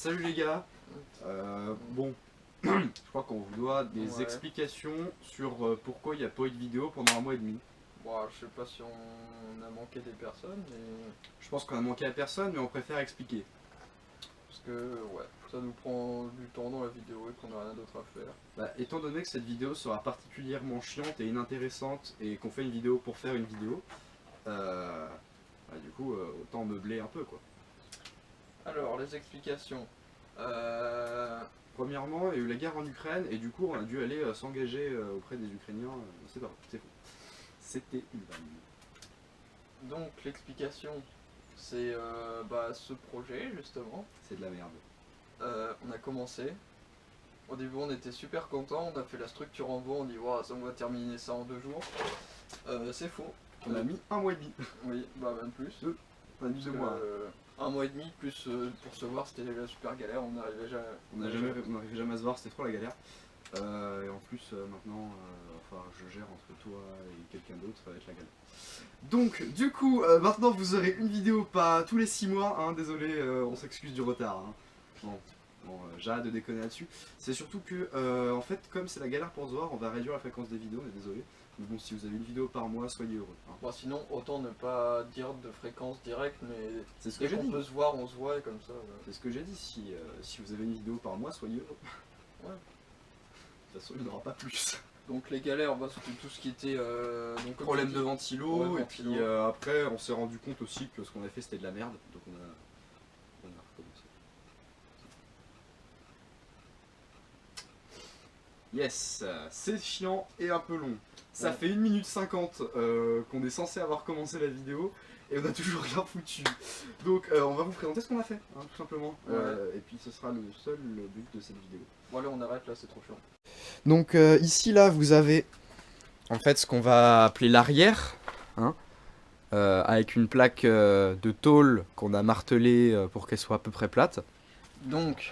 Salut les gars. Bon, je crois qu'on vous doit des explications sur pourquoi il n'y a pas eu de vidéo pendant un mois et demi. Bon, je sais pas si on a manqué des personnes, mais... Je pense qu'on a manqué à personne, mais on préfère expliquer. Parce que, ouais, ça nous prend du temps dans la vidéo et qu'on n'a rien d'autre à faire. Bah, étant donné que cette vidéo sera particulièrement chiante et inintéressante, et qu'on fait une vidéo pour faire une vidéo, du coup, autant meubler un peu, quoi. Alors, les explications. Premièrement, il y a eu la guerre en Ukraine, et du coup, on a dû aller s'engager auprès des Ukrainiens. C'est pas vrai, c'est faux. C'était une vanne. Donc, l'explication, c'est ce projet, justement. C'est de la merde. On a commencé. Au début, on était super contents, on a fait la structure en bois, on dit wow, ça, on va terminer ça en 2 jours. C'est faux. On a mis un mois et demi. Oui, bah même plus. On a mis 2 mois. Un mois et demi, plus pour se voir, c'était la super galère, on n'arrivait jamais. On n'arrivait jamais à se voir, c'était trop la galère. Et en plus, maintenant, je gère entre toi et quelqu'un d'autre, ça va être la galère. Donc, du coup, maintenant vous aurez une vidéo pas tous les 6 mois, hein, désolé, on s'excuse du retard. Hein. Bon, j'arrête de déconner là-dessus. C'est surtout que, en fait, comme c'est la galère pour se voir, on va réduire la fréquence des vidéos, on est désolé. Mais bon, si vous avez une vidéo par mois, soyez heureux. Hein. Bon, sinon, autant ne pas dire de fréquence directe, mais c'est ce que j'ai dit. On peut se voir, on se voit et comme ça. C'est ce que j'ai dit, si vous avez une vidéo par mois, soyez heureux. Ouais. De toute façon, il n'y en aura pas plus. Donc les galères, c'était tout ce qui était... donc, problème de ventilo, ouais, et puis après on s'est rendu compte aussi que ce qu'on a fait c'était de la merde, donc on a recommencé. Yes, c'est chiant et un peu long. Ça fait 1 minute 50 qu'on est censé avoir commencé la vidéo et on a toujours rien foutu. Donc on va vous présenter ce qu'on a fait, hein, tout simplement. Et puis ce sera le seul but de cette vidéo. Voilà, on arrête là, c'est trop chiant. Donc ici là vous avez en fait ce qu'on va appeler l'arrière, hein, avec une plaque de tôle qu'on a martelée pour qu'elle soit à peu près plate. Donc,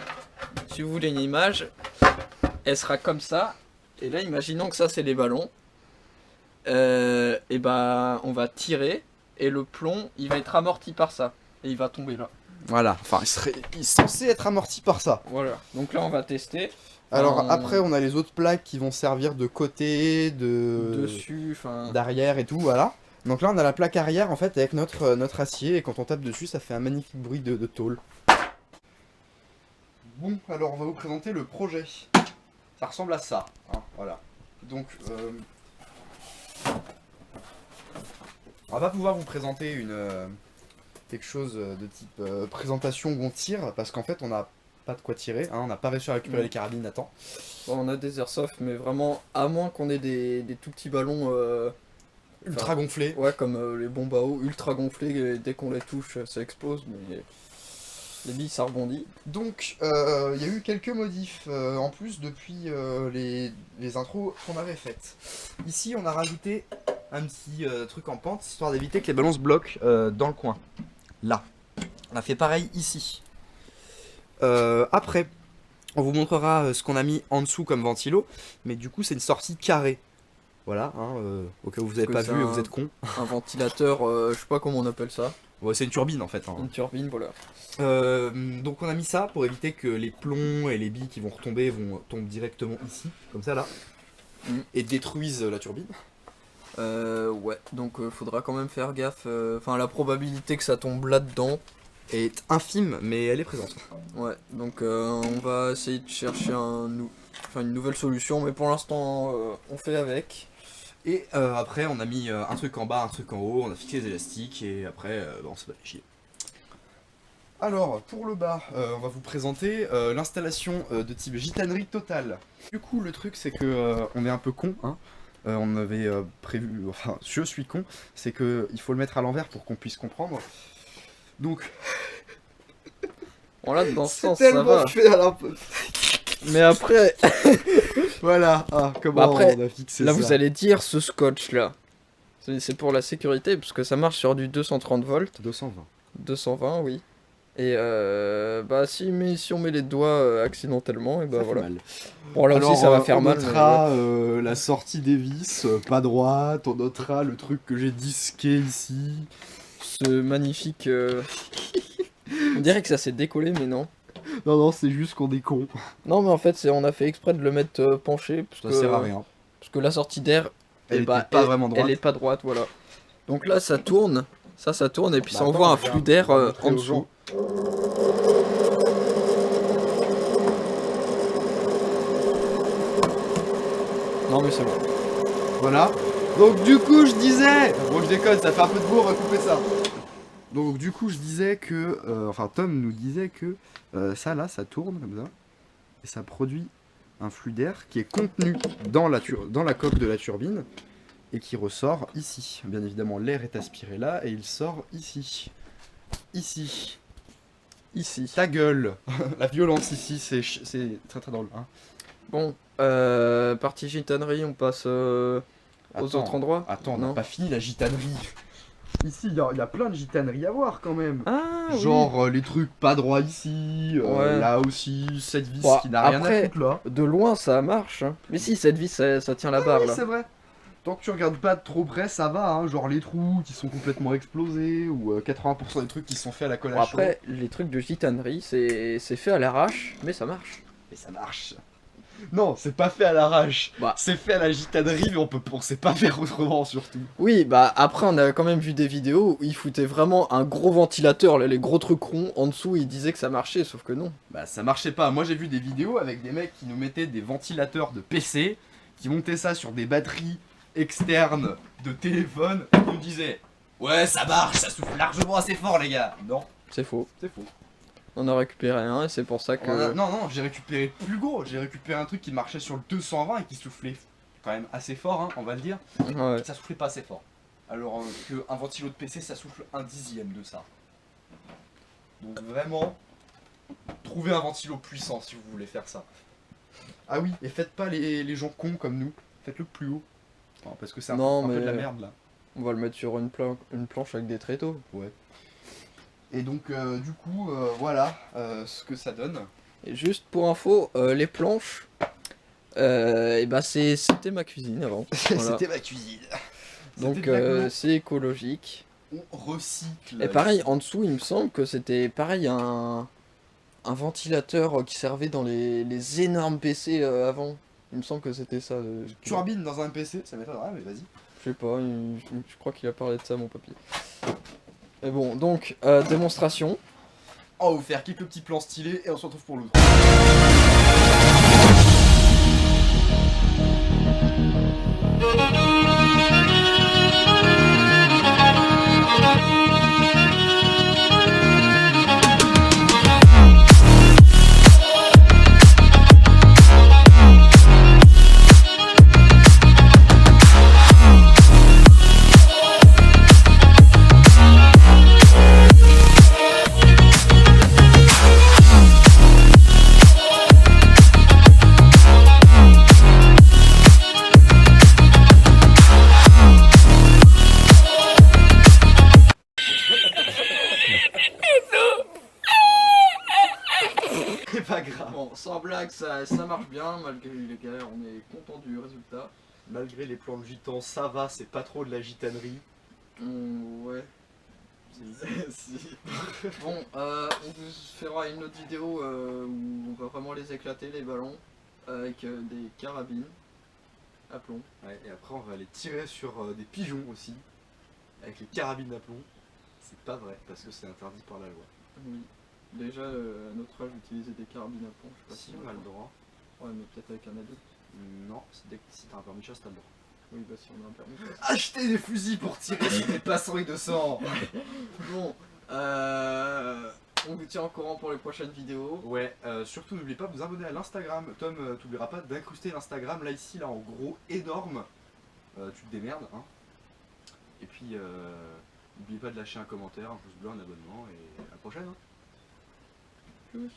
si vous voulez une image, elle sera comme ça. Et là, imaginons que ça c'est les ballons. Et on va tirer et le plomb il va être amorti par ça. Et il va tomber là. Voilà, enfin il est censé être amorti par ça. Voilà, donc là on va tester. Alors après on a les autres plaques qui vont servir de côté, dessus, d'arrière et tout, voilà. Donc là on a la plaque arrière en fait avec notre acier et quand on tape dessus ça fait un magnifique bruit de tôle. Bon, alors on va vous présenter le projet. Ça ressemble à ça, hein, voilà. Donc on va pas pouvoir vous présenter quelque chose de type présentation où on tire parce qu'en fait on a pas de quoi tirer, hein, on n'a pas réussi à récupérer les carabines à temps. Bon, on a des airsoft, mais vraiment, à moins qu'on ait des tout petits ballons ultra gonflés. Ouais, comme les bombes à eau, ultra gonflés, et dès qu'on les touche, ça explose, mais les billes, ça rebondit. Donc, il y a eu quelques modifs en plus depuis les intros qu'on avait faites. Ici, on a rajouté un petit truc en pente, histoire d'éviter que les ballons se bloquent dans le coin. Là. On a fait pareil ici. Après, on vous montrera ce qu'on a mis en dessous comme ventilo, mais du coup c'est une sortie carrée. Voilà, hein, au cas où vous n'avez pas vu et vous êtes con. Un ventilateur, je sais pas comment on appelle ça. Ouais, c'est une turbine en fait. Hein. Une turbine, voilà. Donc on a mis ça pour éviter que les plombs et les billes qui vont retomber tombent directement ici, comme ça là, et détruisent la turbine. Ouais, donc faudra quand même faire gaffe. Enfin, la probabilité que ça tombe là-dedans est infime, mais elle est présente. Ouais, donc on va essayer de chercher une nouvelle solution, mais pour l'instant on fait avec. Et après on a mis un truc en bas, un truc en haut, on a fixé les élastiques et après on se bat les chier. Alors pour le bas, on va vous présenter l'installation de type gitanerie totale. Du coup le truc c'est que on est un peu con, hein. On avait prévu, enfin je suis con, c'est que il faut le mettre à l'envers pour qu'on puisse comprendre. Donc voilà, dans ce sens ça va. Fait à mais après voilà, comment après, on a fixé là ça. Vous allez dire ce scotch là. C'est pour la sécurité parce que ça marche sur du 230 volts. 220. 220 oui. Et si on met les doigts accidentellement, et bah voilà. Bon là aussi ça va faire mal. On notera la sortie des vis, pas droite, on notera le truc que j'ai disqué ici. Ce magnifique... On dirait que ça s'est décollé mais non. Non, non, c'est juste qu'on est con. Non, mais en fait, on a fait exprès de le mettre penché, parce Ça que, sert à rien. parce que la sortie d'air, Elle eh bah, était pas vraiment droite. elle est pas droite, voilà. Donc là, ça tourne, ça tourne, et puis Bah, ça attends, envoie un regarde, flux d'air on va montrer en aux dessous. gens. Non, mais c'est bon. Voilà. Donc du coup je disais... Bon je déconne, ça fait un peu de bruit, on va couper ça. Donc du coup je disais que... enfin Tom nous disait que ça là, ça tourne comme ça. Et ça produit un flux d'air qui est contenu dans la coque de la turbine. Et qui ressort ici. Bien évidemment l'air est aspiré là et il sort ici. Ici. Ici. Ta gueule. La violence ici, c'est très très drôle. Hein. Bon, partie gitanerie, on passe aux autres endroits. Attends, on Non. n'a pas fini la gitanerie. Ici, il y a plein de gitaneries à voir quand même. Ah, Genre les trucs pas droits ici, Ouais. là aussi, cette vis Bon, qui n'a rien après, à foutre là. de loin, ça marche. Hein. Mais si, cette vis, ça tient la barre, Oui, là. c'est vrai. Tant que tu regardes pas de trop près, ça va, hein. Genre les trous qui sont complètement explosés, ou 80% des trucs qui sont faits à la colle Bon, à chaud. après, les trucs de gitanerie, c'est fait à l'arrache, mais ça marche. Mais ça marche. Non, c'est pas fait à l'arrache. Bah. C'est fait à la gitanerie, mais on sait pas faire autrement surtout. Oui, bah après, on a quand même vu des vidéos où ils foutaient vraiment un gros ventilateur, là, les gros trucs ronds, en dessous, ils disaient que ça marchait, sauf que non. Bah ça marchait pas. Moi j'ai vu des vidéos avec des mecs qui nous mettaient des ventilateurs de PC, qui montaient ça sur des batteries externes de téléphone, et qui nous disaient ouais ça marche, ça souffle largement assez fort les gars. Non, C'est faux. c'est faux. On a récupéré un, et c'est pour ça que... Non, non, j'ai récupéré plus gros. J'ai récupéré un truc qui marchait sur le 220 et qui soufflait quand même assez fort, hein, on va le dire. Ouais. Ça soufflait pas assez fort. Alors qu'un ventilo de PC, ça souffle un dixième de ça. Donc vraiment, trouvez un ventilo puissant si vous voulez faire ça. Ah oui, et faites pas les gens cons comme nous. Faites-le plus haut. Non, parce que c'est un Non, peu de mais- la merde là. On va le mettre sur une planche avec des tréteaux. Ouais. Et donc du coup, voilà ce que ça donne. Et juste pour info, les planches, et bah c'était ma cuisine avant. Voilà. C'était ma cuisine. Donc C'était de la colo. c'est écologique. On recycle. Et pareil, en dessous, il me semble que c'était pareil un ventilateur qui servait dans les énormes PC avant. Il me semble que c'était ça. Turbine dans un PC, ça m'étonnerait, mais vas-y. Je sais pas, je crois qu'il a parlé de ça, mon papier. Mais bon, donc, démonstration. On va vous faire quelques petits plans stylés et on se retrouve pour l'autre. C'est pas grave. Bon, sans blague, ça marche bien, malgré les galères, on est content du résultat. Malgré les plans de gitan, ça va, c'est pas trop de la gitanerie. Ouais. Si. Bon, on vous fera une autre vidéo où on va vraiment les éclater, les ballons, avec des carabines à plomb. Ouais, et après on va les tirer sur des pigeons aussi, avec les carabines à plomb. C'est pas vrai, parce que c'est interdit par la loi. Oui. Déjà, à notre âge, utiliser des carabines à plomb, je sais pas Si on a le droit. Ouais, mais peut-être avec un adulte. Non, si t'as un permis de chasse, t'as le droit. Oui, bah si on a un permis. Achetez des fusils pour tirer sur des passants innocents. Bon, on vous tient au courant pour les prochaines vidéos. Ouais, surtout n'oubliez pas de vous abonner à l'Instagram. Tom, t'oublieras pas d'incruster l'Instagram, là ici, là en gros, énorme. Tu te démerdes, hein. Et puis, n'oubliez pas de lâcher un commentaire, un pouce bleu, un abonnement, et à la prochaine. Hein. Tchuss.